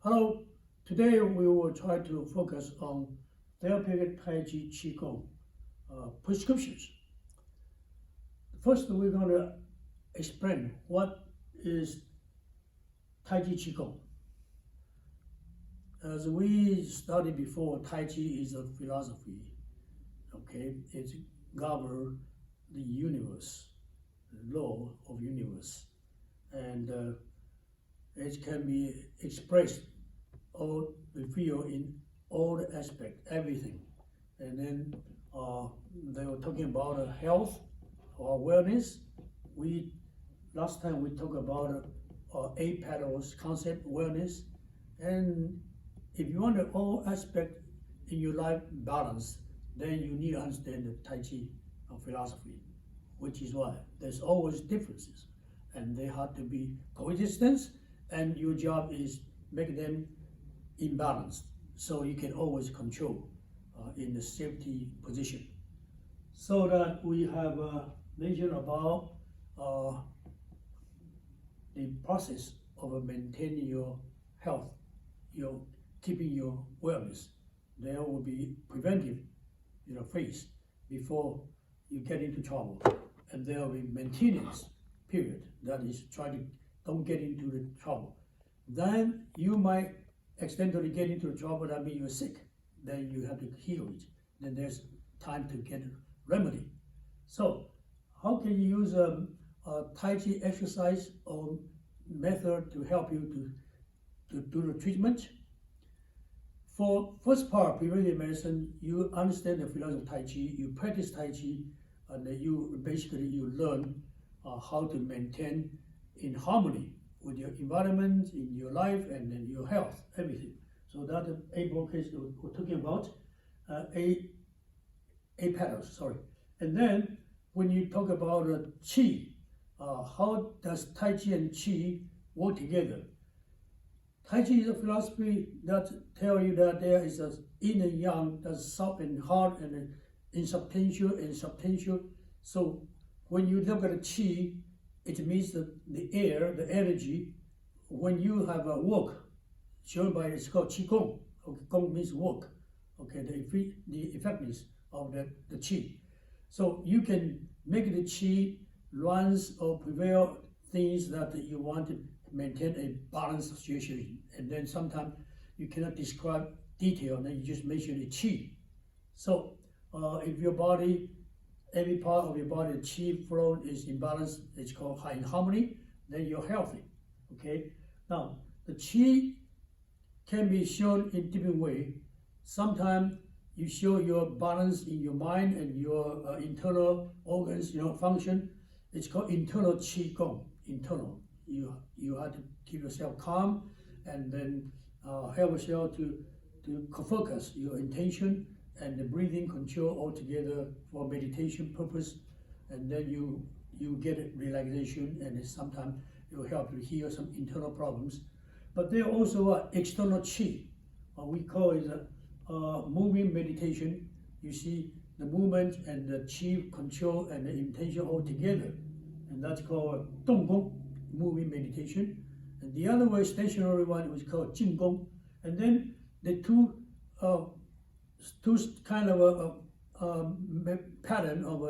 Hello, today we will try to focus on Therapeutic Taiji Qigong prescriptions. First, we're going to explain what is Taiji Qigong. As we studied before, Taiji is a philosophy, okay? It governs the universe, the law of universe, and it can be expressed or we feel in all the aspect, everything. And then they were talking about health or wellness. Last time we talked about 8 petals concept, wellness. And if you want all aspect in your life balance, then you need to understand the Tai Chi philosophy, which is why there's always differences and they have to be coexistence, and your job is make them in balance, so you can always control in the safety position. So that we have mentioned about the process of maintaining your health, your keeping your wellness. There will be preventive phase before you get into trouble, and there will be maintenance period, that is try to don't get into the trouble. Then you might accidentally get into trouble, that means you're sick. Then you have to heal it. Then there's time to get a remedy. So how can you use a Tai Chi exercise or method to help you to do the treatment? For first part, preventive medicine, you understand the philosophy of Tai Chi, you practice Tai Chi, and you learn how to maintain in harmony with your environment, in your life, and in your health, everything. So that 8 case we're talking about, 8 petals, sorry. And then when you talk about Qi, how does Tai Chi and Qi work together? Tai Chi is a philosophy that tells you that there is a yin and yang, that's soft and hard, and insubstantial and substantial. So when you look at Qi, it means that the air, the energy. When you have a work, shown by it's called Qigong. Okay, Gong means work. Okay, the effectiveness of the Qi. So you can make the Qi runs or prevail things that you want to maintain a balanced situation. And then sometimes you cannot describe detail, and then you just measure the Qi. So if your body, every part of your body, the Qi flow is in balance, it's called in harmony, then you're healthy. Okay. Now the Qi can be shown in different way. Sometimes you show your balance in your mind and your internal organs, function. It's called internal Qi Gong. Internal. You have to keep yourself calm, and then help yourself to focus your intention and the breathing control all together for meditation purpose, and then you get relaxation, and sometimes it will help you heal some internal problems. But there are also external Qi. We call it moving meditation. You see the movement and the Qi control and the intention all together, and that's called Donggong, moving meditation. And the other way, stationary one, is called Jinggong. And then the two kind of a pattern of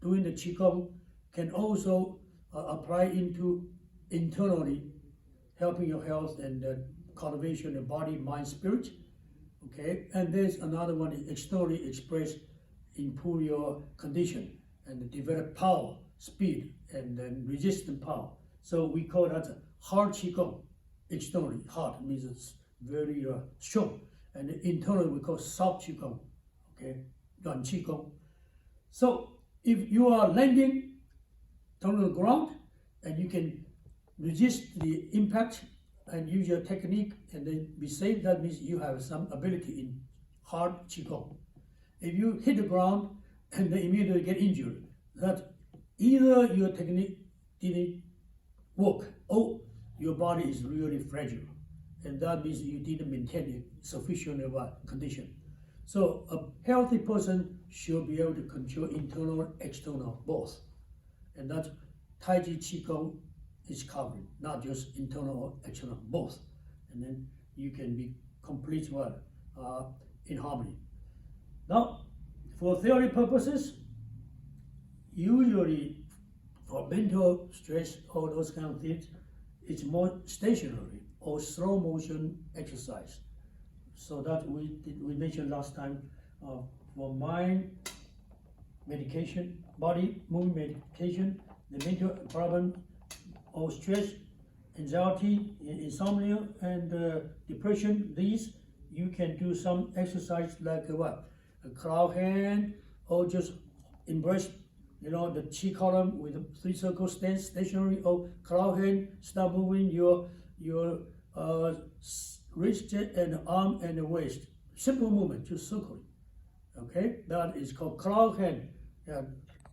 doing the Qigong can also apply into internally, helping your health and cultivation of body, mind, spirit. Okay, and there's another one, externally expressed, improve your condition and develop power, speed, and then resistant power. So we call that hard Qigong. Externally, hard means it's very strong. And internally we call soft Qigong, okay, Yuan Qigong. So if you are landing on the ground and you can resist the impact and use your technique and then be safe, that means you have some ability in hard Qigong. If you hit the ground and then immediately get injured, that either your technique didn't work or your body is really fragile, and that means you didn't maintain a sufficient condition. So a healthy person should be able to control internal, external, both. And that Taiji Qigong is covering, not just internal or external, both. And then you can be complete in harmony. Now, for theory purposes, usually for mental stress, all those kind of things, it's more stationary or slow motion exercise. So that we mentioned last time, for mind medication, body movement medication, the mental problem or stress, anxiety, insomnia, and depression, these you can do some exercise like what? A cloud hand, or just embrace, the chi column with a 3 circle stance, stationary, or cloud hand, start moving your wrist and arm and the waist. Simple movement, just circling. Okay, that is called cloud hand.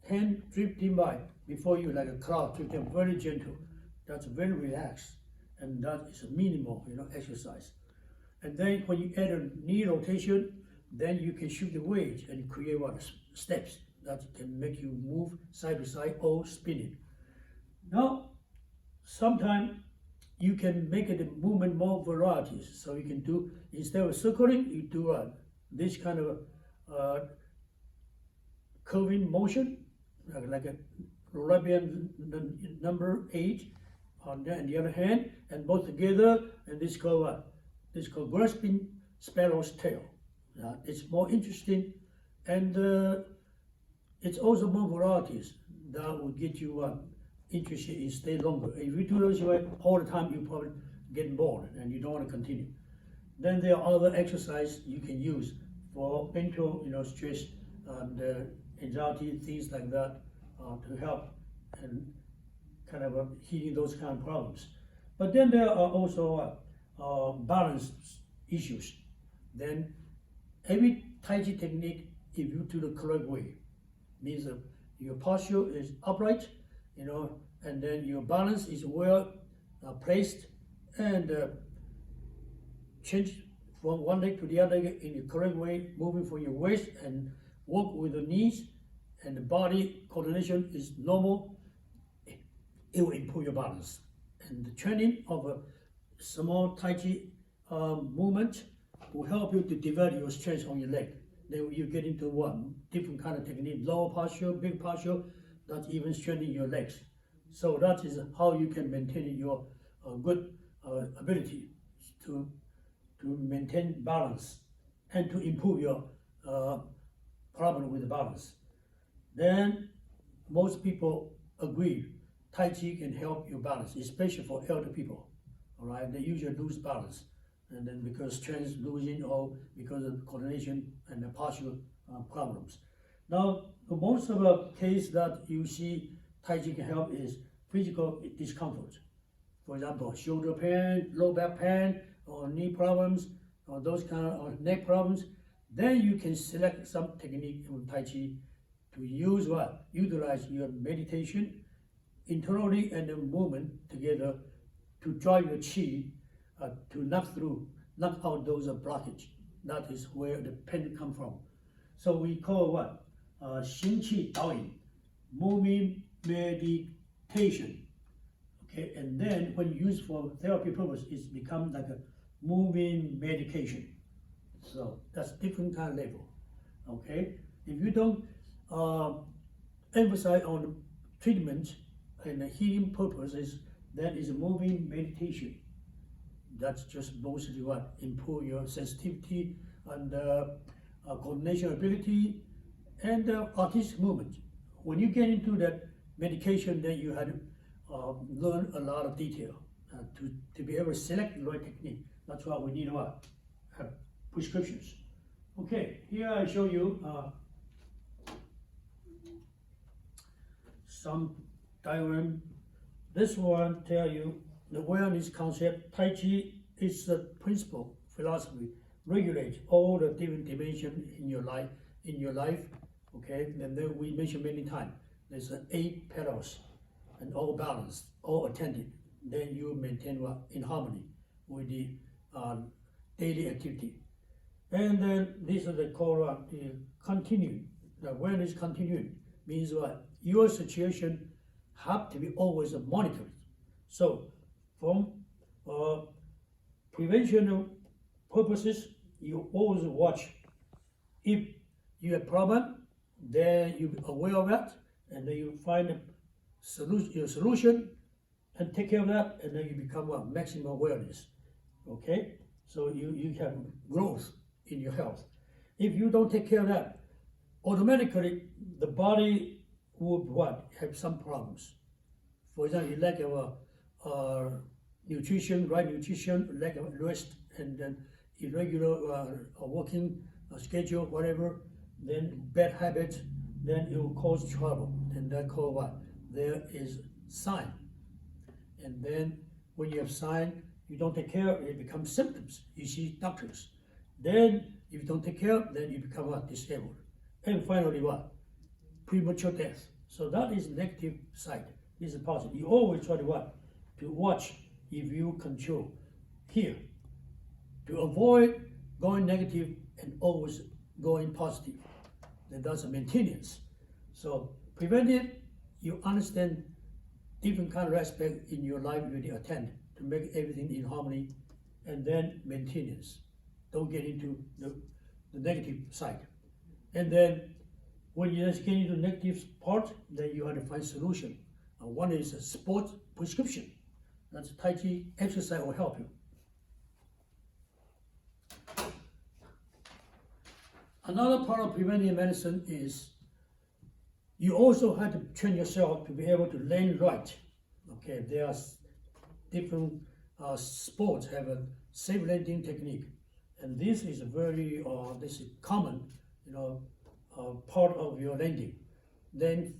Hand drifting by before you like a cloud, drifting very gentle. That's very relaxed, and that is a minimal, exercise. And then when you add a knee rotation, then you can shift the weight and create steps that can make you move side to side or spinning. Now, sometimes you can make the movement more varieties. So you can do, instead of circling, you do this kind of curving motion, like a Arabian number 8 on the other hand, and both together, and this called grasping sparrow's tail. It's more interesting, and it's also more varieties that will get you interested in stay longer. If you do those all the time, you probably get bored and you don't want to continue. Then there are other exercises you can use for mental, stress and anxiety, things like that, to help and kind of healing those kind of problems. But then there are also balance issues. Then every Taiji technique, if you do the correct way, means that your posture is upright, and then your balance is well placed, and change from one leg to the other in the correct way, moving from your waist and walk with the knees, and the body coordination is normal, it will improve your balance. And the training of a small Taiji movement will help you to develop your strength on your leg. Then you get into one different kind of technique, lower posture, big posture, that even strengthening your legs. So that is how you can maintain your good ability to maintain balance and to improve your problem with the balance. Then most people agree Tai Chi can help you balance, especially for elder people. All right, they usually lose balance, and then because strength losing or because of coordination and the posture problems. Now, most of the case that you see Tai Chi can help is physical discomfort. For example, shoulder pain, low back pain, or knee problems, or those kind of neck problems. Then you can select some technique from Tai Chi to use utilize your meditation internally and the movement together to drive your chi to knock out those blockage. That is where the pain come from. So we call what? 心气导引, moving meditation. Okay, and then when used for therapy purpose, it's become like a moving medication. So that's different kind of level. Okay, if you don't emphasize on treatment and healing purposes, that is moving meditation. That's just mostly what improve your sensitivity and coordination ability and artistic movement. When you get into that medication, then you had to learn a lot of detail to be able to select the right technique. That's why we need prescriptions. Okay, here I show you some diagram. This one tell you the awareness concept. Tai Chi is the principle philosophy, regulate all the different dimensions in your life. Okay, and then we mentioned many times. There's 8 petals, and all balanced, all attended. Then you maintain in harmony with the daily activity. And then this is the called continuing. The awareness continuing means what? Your situation have to be always monitored. So from prevention purposes, you always watch. If you have problem, then you're aware of that, and then you find your solution and take care of that, and then you become a maximum awareness. Okay? So you have growth in your health. If you don't take care of that, automatically the body will what? Have some problems. For example, you lack of nutrition, right nutrition, lack of rest, and then irregular working schedule, whatever, then bad habits, then it will cause trouble. And that called what? There is sign. And then when you have sign, you don't take care, it becomes symptoms. You see doctors. Then if you don't take care, then you become what? Disabled. And finally what? Premature death. So that is negative side. This is positive. You always try to what? To watch if you control here. To avoid going negative and always going positive. And that's a maintenance. So preventive, you understand different kind of aspect in your life you attend to make everything in harmony, and then maintenance. Don't get into the negative side. And then when you just get into the negative part, then you have to find solution. One is a sport prescription. That's Tai Chi exercise will help you. Another part of preventive medicine is you also have to train yourself to be able to land right. Okay, there are different sports have a safe landing technique, and this is a very this is common, part of your landing. Then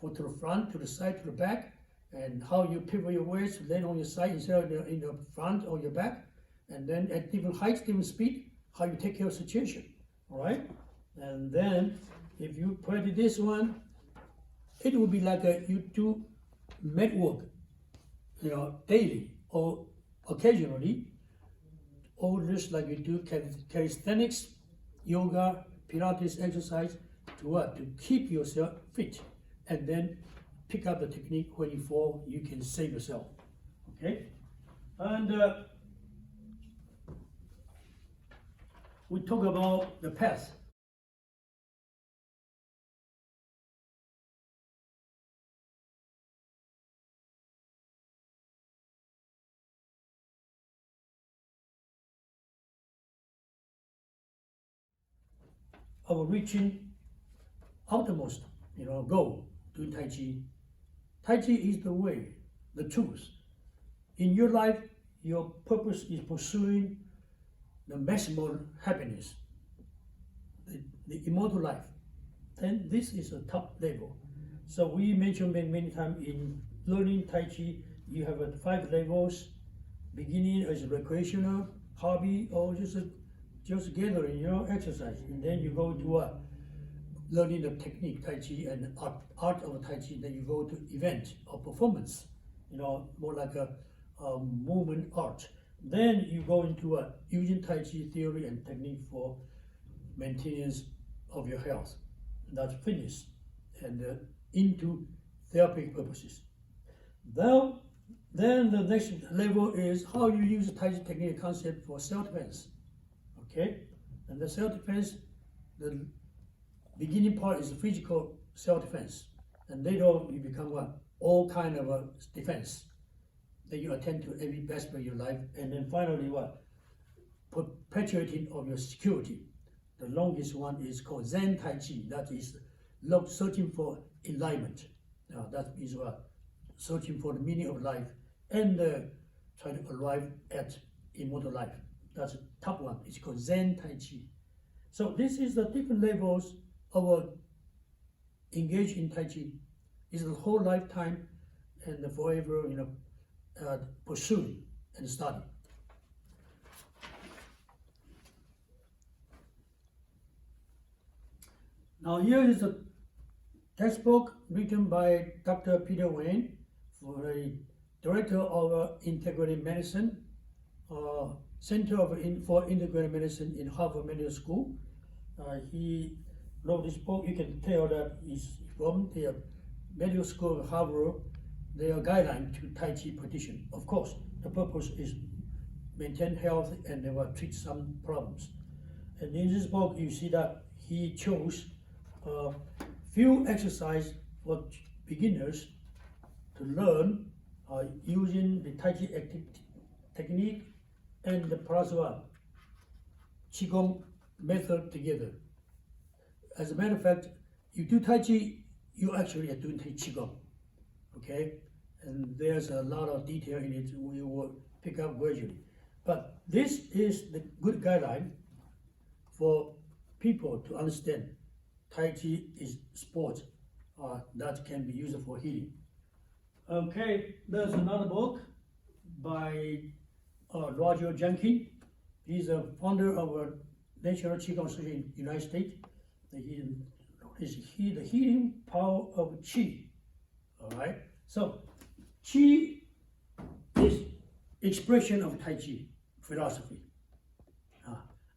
to the front, to the side, to the back, and how you pivot your waist to land on your side instead of in the front or your back, and then at different heights, different speed, how you take care of situation. All right, and then if you practice this one, it will be like you do mat work, daily or occasionally, or just like you do calisthenics, yoga, Pilates exercise to what? To keep yourself fit, and then pick up the technique when you fall, you can save yourself. Okay, and we talk about the path. Of reaching outermost, goal doing Tai Chi. Tai Chi is the way, the truth. In your life, your purpose is pursuing the maximum happiness, the immortal life. Then this is a top level. So we mentioned many times in learning Tai Chi, you have 5 levels, beginning as a recreational hobby or just gathering, exercise, and then you go to learning the technique Tai Chi and art of Tai Chi. Then you go to event or performance, more like a movement art. Then you go into using Tai Chi theory and technique for maintenance of your health. That's fitness and into therapeutic purposes. Then the next level is how you use the Tai Chi technique concept for self-defense. Okay, and the self-defense, the beginning part is the physical self-defense, and later on you become all kind of defense that you attend to every aspect of your life, and then finally perpetuating of your security. The longest one is called Zen Tai Chi. That is searching for enlightenment. Now that is searching for the meaning of life and try to arrive at immortal life. That's the top one. It's called Zen Tai Chi. So this is the different levels of engage in Tai Chi. It's the whole lifetime and forever, pursue and study. Now here is a textbook written by Dr. Peter Wayne, for a director of integrative medicine, Center for Integrative Medicine in Harvard Medical School. He wrote this book. You can tell that he's from the medical school of Harvard. Their guideline to Tai Chi practitioner. Of course, the purpose is maintain health and they will treat some problems. And in this book, you see that he chose a few exercises for beginners to learn using the Taiji technique and the plus one Qigong method together. As a matter of fact, you do Taiji, you actually are doing Qigong, okay? And there's a lot of detail in it we will pick up gradually. But this is the good guideline for people to understand Taiji is sport that can be used for healing. Okay, there's another book by Roger Jenkins. He's a founder of a National Qigong Association in the United States. The healing power of Qi. All right, so Qi is expression of Taiji philosophy.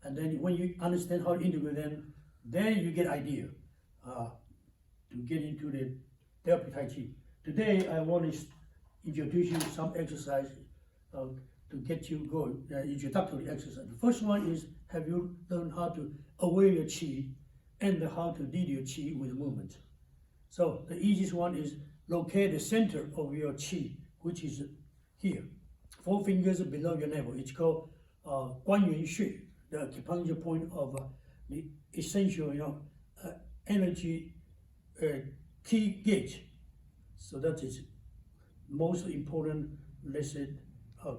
And then when you understand how to integrate them, then you get idea to get into the Therapeutic Taiji. Today, I want to introduce you some exercise to get you going, introductory exercise. The first one is, have you learned how to aware your Qi and how to lead your Qi with movement. So the easiest one is locate the center of your Qi, which is here. 4 fingers below your navel. It's called Guan Yuan Xue, the acupuncture point of the essential, energy key gauge. So that is most important, let's say,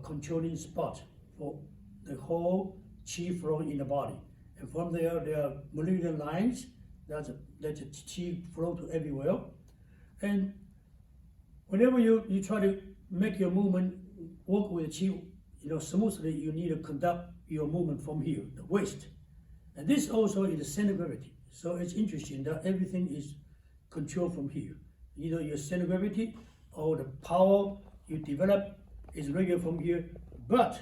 controlling spot for the whole Qi flow in the body. And from there are meridian lines that Qi flow to everywhere. And whenever you try to make your movement work with Qi, smoothly, you need to conduct your movement from here, the waist. And this also is the center of gravity. So it's interesting that everything is controlled from here. Either your center of gravity or the power you develop is regular from here. But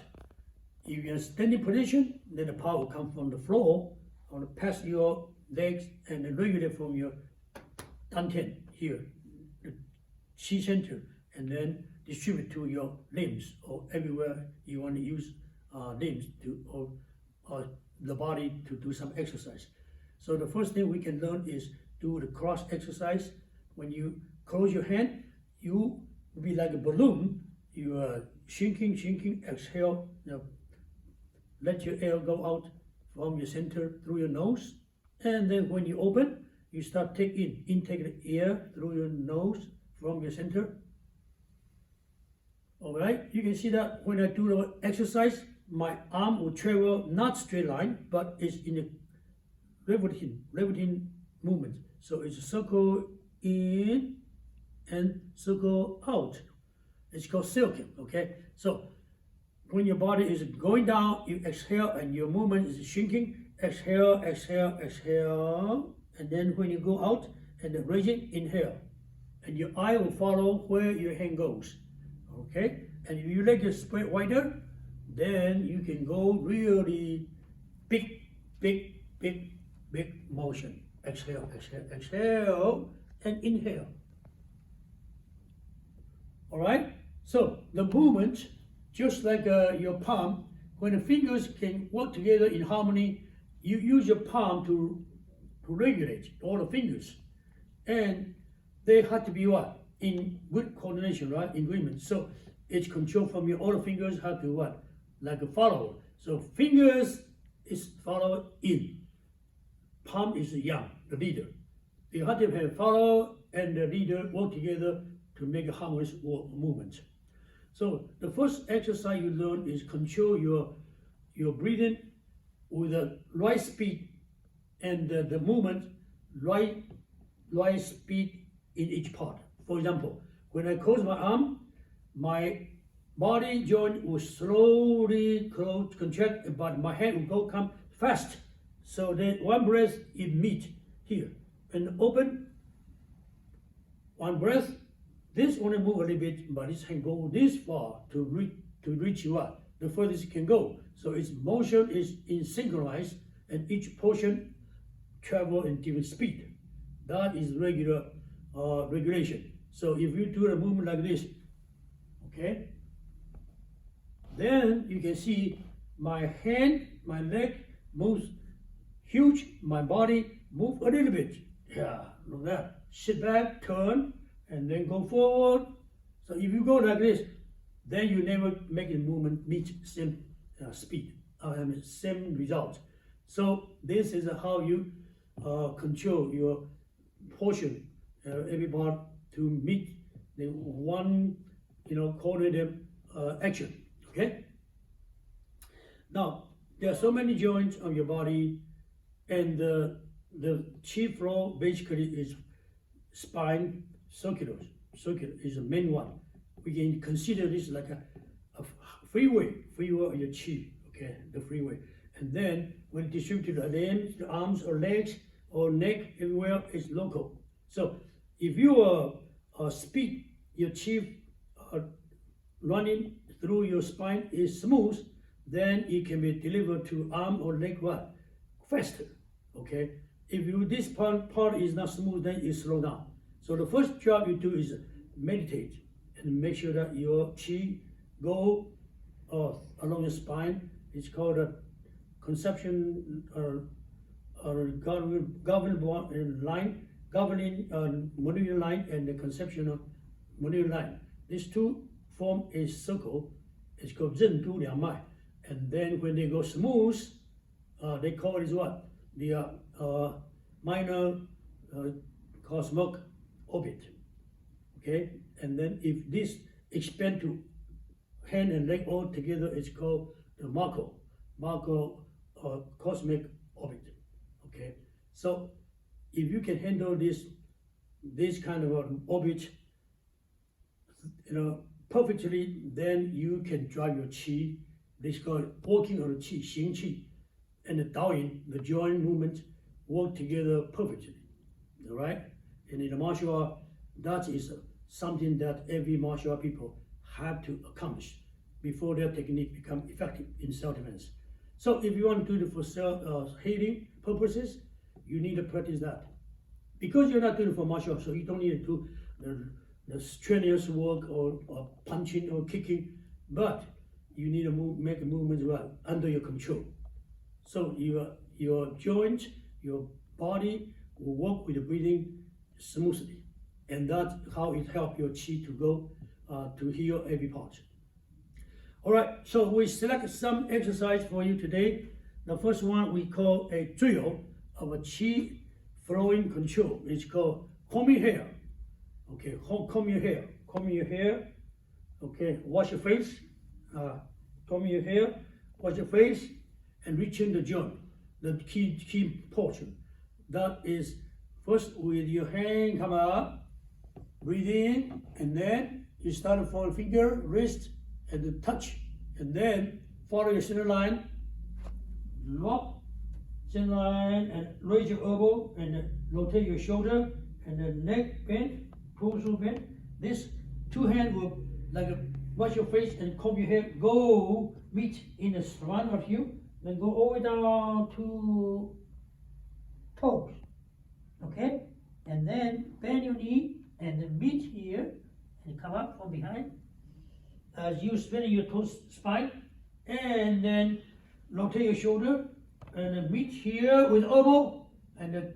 if you're in a standing position, then the power will come from the floor, or past your legs, and then regulate from your dantian here, the Qi center, and then distribute to your limbs or everywhere you want to use limbs to or the body to do some exercise. So the first thing we can learn is do the cross exercise. When you close your hand, you will be like a balloon. You are shrinking, exhale. Let your air go out from your center through your nose. And then when you open, you start intake the air through your nose from your center. All right, you can see that when I do the exercise, my arm will travel not straight line, but it's in a revolving movement. So it's a circle in and circle out. It's called silking, okay? So when your body is going down, you exhale and your movement is shrinking. Exhale, exhale, exhale. And then when you go out and then raising, inhale. And your eye will follow where your hand goes, okay? And if you let it spread wider, then you can go really big motion. Exhale, exhale, exhale, and inhale. All right? So the movement, just like your palm, when the fingers can work together in harmony, you use your palm to regulate all the fingers. And they have to be what? In good coordination, right? In agreement. So it's control from your all the fingers have to what? Like a follower. So fingers is follow in. Palm is the yang, the leader. You have to have a follower and the leader work together to make a harmonious movement. So the first exercise you learn is control your breathing with the right speed and the movement right speed in each part. For example, when I close my arm, my body joint will slowly contract, but my hand will come fast. So that one breath it meet here and open. One breath. This only move a little bit, but this can go this far to reach what the furthest it can go. So its motion is in synchronized, and each portion travel in different speed. That is regular regulation. So if you do a movement like this, okay, Then you can see my hand, my leg moves huge, my body move a little bit. Yeah, look at that. Sit back, turn, and then go forward. So if you go like this, then you never make the movement meet same speed, same result. So this is how you control your portion, every part to meet the one, coordinated action. Okay. Now there are so many joints on your body, and the chi flow basically is spine circular. Circular is the main one. We can consider this like a freeway of your chi. Okay, the freeway. And then when distributed to the limbs, the arms or legs or neck, everywhere is local. So if you speed your chi running through your spine is smooth, then it can be delivered to arm or leg faster. Okay. If this part is not smooth, then you slow down. So the first job you do is meditate and make sure that your chi go along the spine. It's called a conception governing line, governing meridian line, and the conception of meridian line. These two form a circle. It's called Zhen Du Liang Mai. And then when they go smooth, they call it what? The minor cosmic orbit. Okay, and then if this expand to hand and leg all together, it's called the macro cosmic orbit. Okay, so if you can handle this kind of orbit, perfectly, then you can drive your qi. This is called working on the qi, xing qi, and the daoyin, the joint movement, work together perfectly. All right, and in the martial art, that is something that every martial art people have to accomplish before their technique become effective in self-defense. So if you want to do it for self-healing purposes, you need to practice that. Because you're not doing it for martial art, so you don't need to do the strenuous work or punching or kicking, but you need to make a movement under your control. So your joint, your body will work with the breathing smoothly. And that's how it helps your chi to go to heal every part. All right, so we select some exercise for you today. The first one we call a drill of a chi flowing control. It's called combing hair. Okay, comb your hair. Comb your hair. Okay, wash your face. Comb your hair, wash your face, and reach in the joint. The key portion. That is first with your hand come up. Breathe in, and then you start from finger, wrist, and the touch, and then follow your center line, lock center line, and raise your elbow, and rotate your shoulder, and the neck bend, torso bend. This two hands will wash your face and comb your hair. Go meet in the front of you, then go all the way down to toes. Okay, and then bend your knee. And then meet here and come up from behind as you straighten your toes spine, and then rotate your shoulder and then meet here with elbow, and then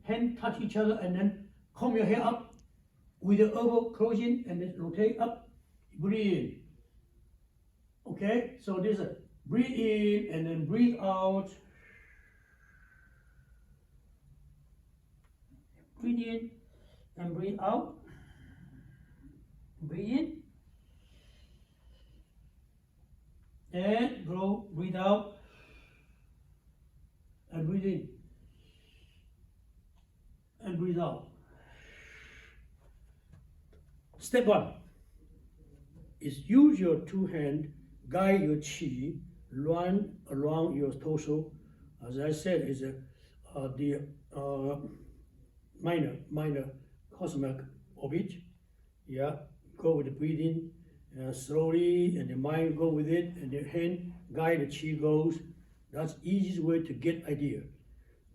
hand touch each other, and then comb your hair up with your elbow closing, and then rotate up, breathe. Okay, so this is breathe in and then breathe out. Breathe in and breathe out. Breathe in and blow, breathe out, and breathe in and breathe out. Step one is use your two hands, guide your chi, run around your torso. As I said, is the minor cosmic orbit. Yeah, go with the breathing slowly, and the mind go with it, and the hand guide the chi goes. That's the easiest way to get idea.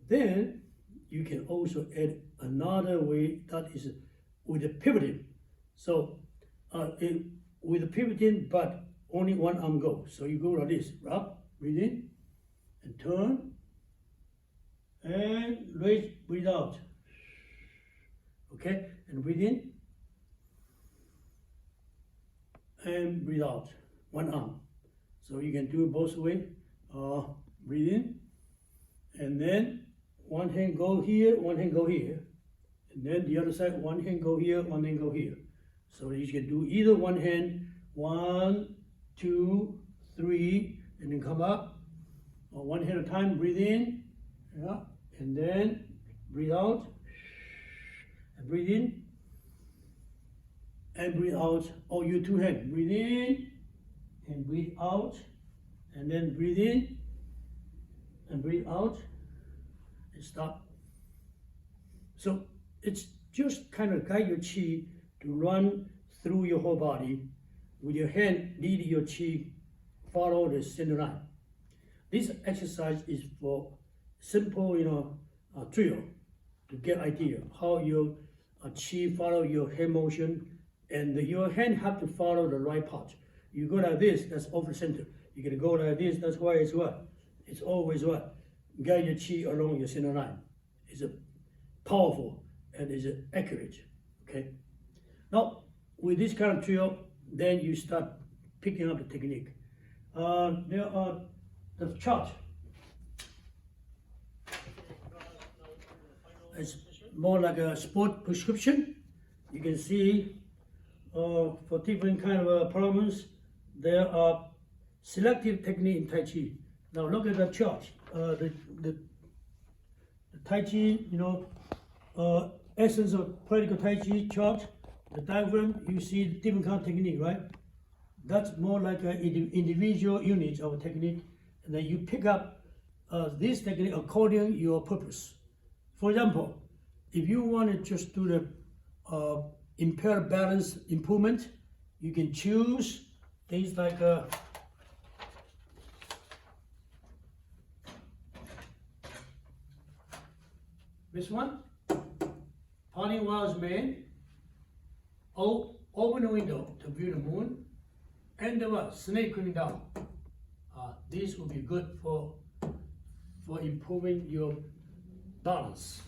Then you can also add another way, that is with the pivoting. So with the pivoting, but only one arm go. So you go like this, up, breathe in, and turn, and raise, breathe out. Okay, and breathe in, and breathe out, one arm. So you can do it both ways. Breathe in, and then one hand go here, one hand go here. And then the other side, one hand go here, one hand go here. So you can do either one hand, 1, 2, 3, and then come up. Or one hand at a time, breathe in, yeah, and then breathe out, and breathe in, and breathe out. Or you two hands, breathe in, and breathe out, and then breathe in, and breathe out, and stop. So it's just kind of guide your chi to run through your whole body. With your hand, lead your chi, follow the center line. This exercise is for simple, drill to get idea how your chi follow your hand motion, and your hand have to follow the right part. You go like this, that's off the center. You gotta go like this, that's why it's what? It's always what? Guide your chi along your center line. It's a powerful and is accurate. Okay. Now with this kind of drill, then you start picking up the technique. There are the chart. It's more like a sport prescription. You can see for different kind of problems, there are selective technique in Tai Chi. Now look at the chart. The Tai Chi, essence of practical Tai Chi chart, the diagram, you see different kind of technique, right? That's more like an individual unit of technique, and then you pick up this technique according to your purpose. For example, if you want to just do the impaired balance improvement, you can choose things like this one, Parting Wise Man, open the window to view the moon, and the what? Snake coming down. This will be good for improving your balance.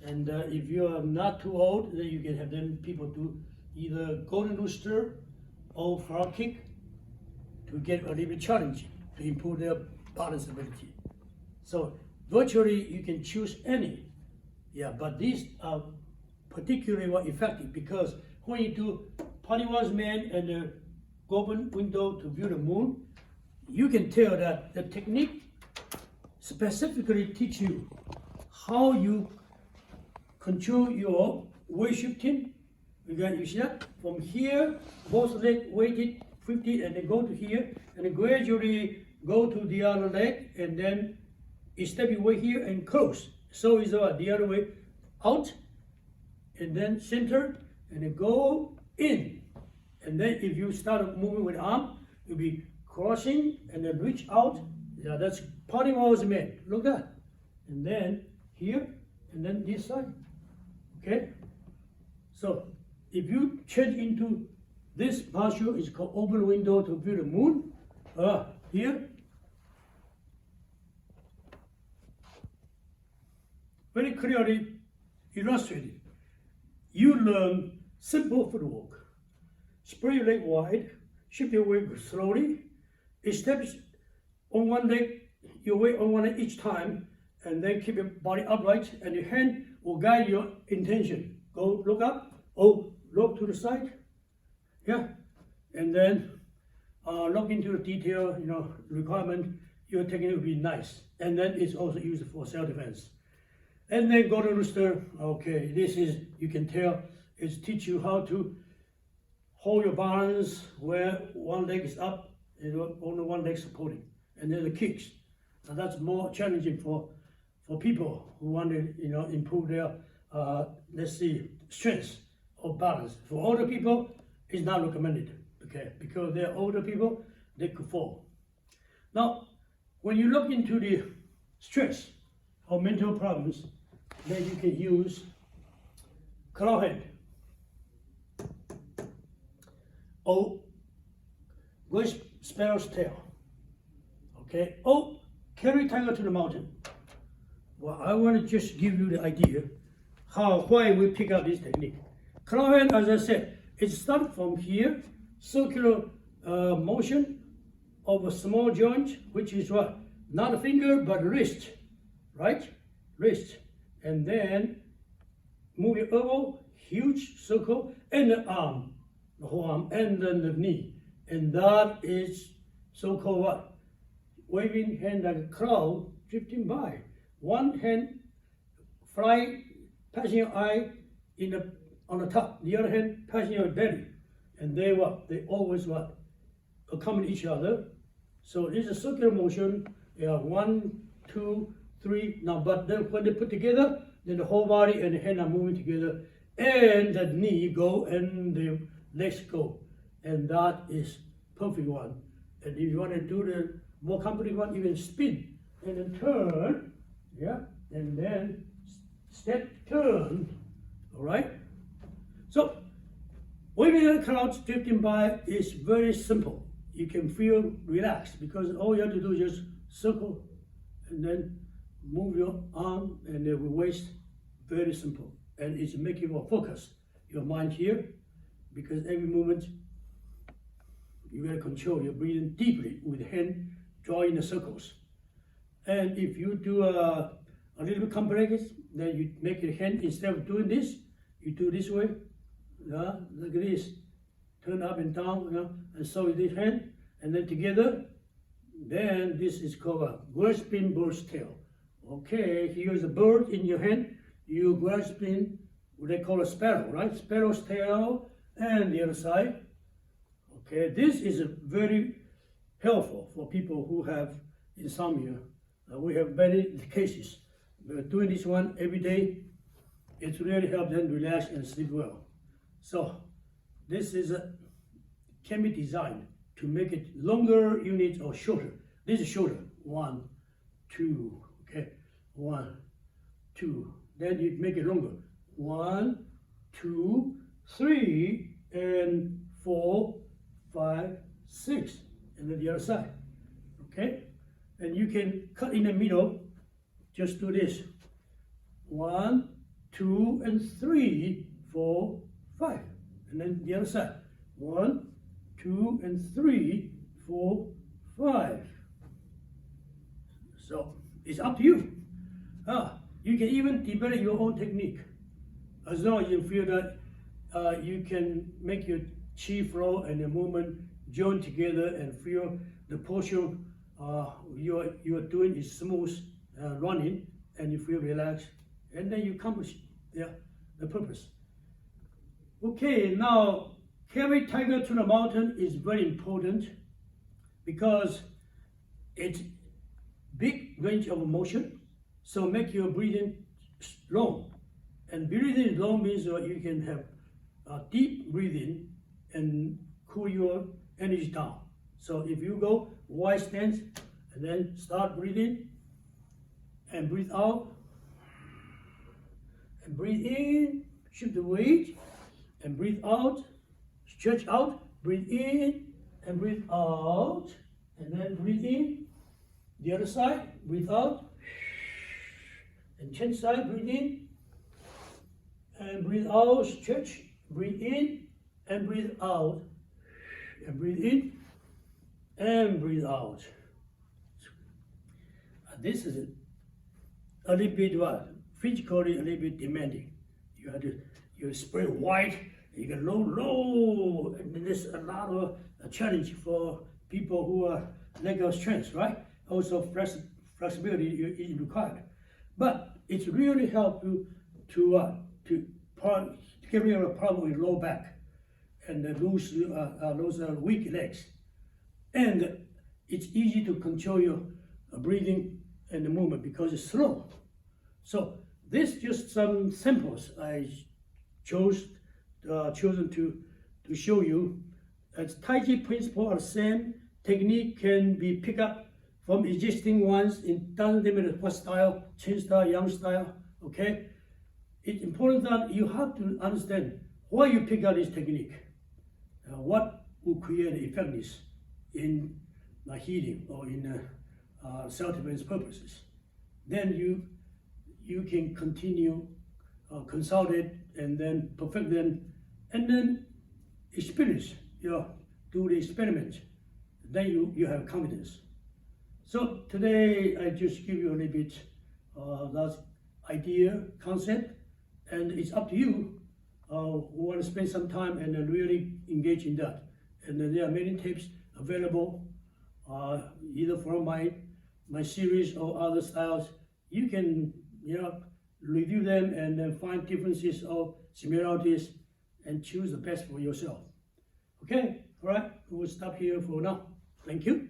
And if you are not too old, then you can have them people do either golden rooster or frog kick to get a little bit challenging to improve their balance ability. So virtually you can choose any. Yeah, but these are particularly effective because when you do Parting Wise Man and the open window to view the moon, you can tell that the technique specifically teach you how you control your weight shifting. You see that? From here, both legs weighted 50, and then go to here, and then gradually go to the other leg, and then step your way here and close. So is the other way out, and then center, and then go in. And then if you start moving with arm, you'll be crossing and then reach out. Yeah, that's Parting Wise Man. Look at that. And then here, and then this side. Okay? So if you change into this posture, it's called open window to view the moon. Here. Very clearly illustrated. You learn simple footwork. Spread your leg wide, shift your weight slowly, establish on one leg, your weight on one leg each time, and then keep your body upright, and your hand will guide your intention. Go look up, look to the side, yeah, and then look into the detail, requirement. Your technique will be nice, and then it's also used for self-defense. And then go to rooster. Okay, this is, you can tell, it's teach you how to hold your balance where one leg is up and only one leg supporting, and then the kicks. Now that's more challenging for people who want to improve their strength or balance. For older people, it's not recommended. Okay, because they're older people, they could fall. Now, when you look into the stress or mental problems, then you can use claw hand or Sparrow's tail. Okay. Oh, carry tiger to the mountain. Well, I want to just give you the idea why we pick up this technique. Claw hand, as I said, it starts from here, circular motion of a small joint, which is what? Not a finger, but wrist, right? Wrist. And then move your elbow, huge circle, and the arm, the whole arm, and then the knee. And that is so-called what? Waving hand like a cloud drifting by. One hand fly, passing your eye on the top. The other hand passing your belly. And they what? They always what? Accompany each other. So it's a circular motion. You have 1, 2, 3. Now, but then when they put together, then the whole body and the hand are moving together, and the knee go and the legs go, and that is perfect one. And if you want to do the more complicated one, you can spin and then turn, yeah, and then step, turn. All right. So waving the clouds drifting by is very simple. You can feel relaxed because all you have to do is just circle and then move your arm and the waist. Very simple. And it's making you more focused. Your mind here, because every moment you gotta control your breathing deeply with the hand drawing the circles. And if you do a little bit complex, then you make your hand, instead of doing this, you do this way, like this, turn up and down, and so with this hand, and then together, then this is called a grasping bird's tail. Okay, here's a bird in your hand, you grasping what they call a sparrow, right? Sparrow's tail, and the other side. Okay, this is very helpful for people who have insomnia. We have many cases. We're doing this one every day. It really helps them relax and sleep well. So this can be designed to make it longer units or shorter. This is shorter. 1, 2. Okay, 1, 2. Then you make it longer. 1, 2, 3, and 4, 5, 6, and then the other side. Okay, and you can cut in the middle. Just do this. 1, 2, and 3, 4, 5, and then the other side. 1, 2, and 3, 4, 5. So it's up to you. You can even develop your own technique, as long as you feel that you can make your chi flow and the movement join together and feel the posture you are doing is smooth running, and you feel relaxed, and then you accomplish the purpose. Okay, now carry tiger to the mountain is very important because it's big range of motion. So make your breathing long, and breathing long means you can have deep breathing and cool your energy down. So if you go wide stance and then start breathing and breathe out and breathe in, shift the weight and breathe out, stretch out, breathe in and breathe out, and then breathe in, the other side, breathe out, and change side, breathe in and breathe out, stretch, breathe in and breathe out, and breathe in and breathe out. This is a little bit physically a little bit demanding. You have to spread wide, you get low, and there's a lot of challenge for people who are lack of strength, right? Also flexibility is required. But it's really help you to get rid of a problem with low back and lose those weak legs. And it's easy to control your breathing and the movement because it's slow. So this just some samples I chosen to show you. As Taiji principle are the same, technique can be picked up from existing ones. It doesn't limit what style, Chin style, Yang style, okay? It's important that you have to understand why you pick out this technique. What will create effectiveness in healing or in self-defense purposes. Then you can continue consult it and then perfect them, and then experience, do the experiment. Then you have confidence. So today I just give you a little bit that idea, concept, and it's up to you who want to spend some time and really engage in that. And there are many tips available, either from my series or other styles. You can review them and then find differences or similarities and choose the best for yourself. Okay, all right, we'll stop here for now. Thank you.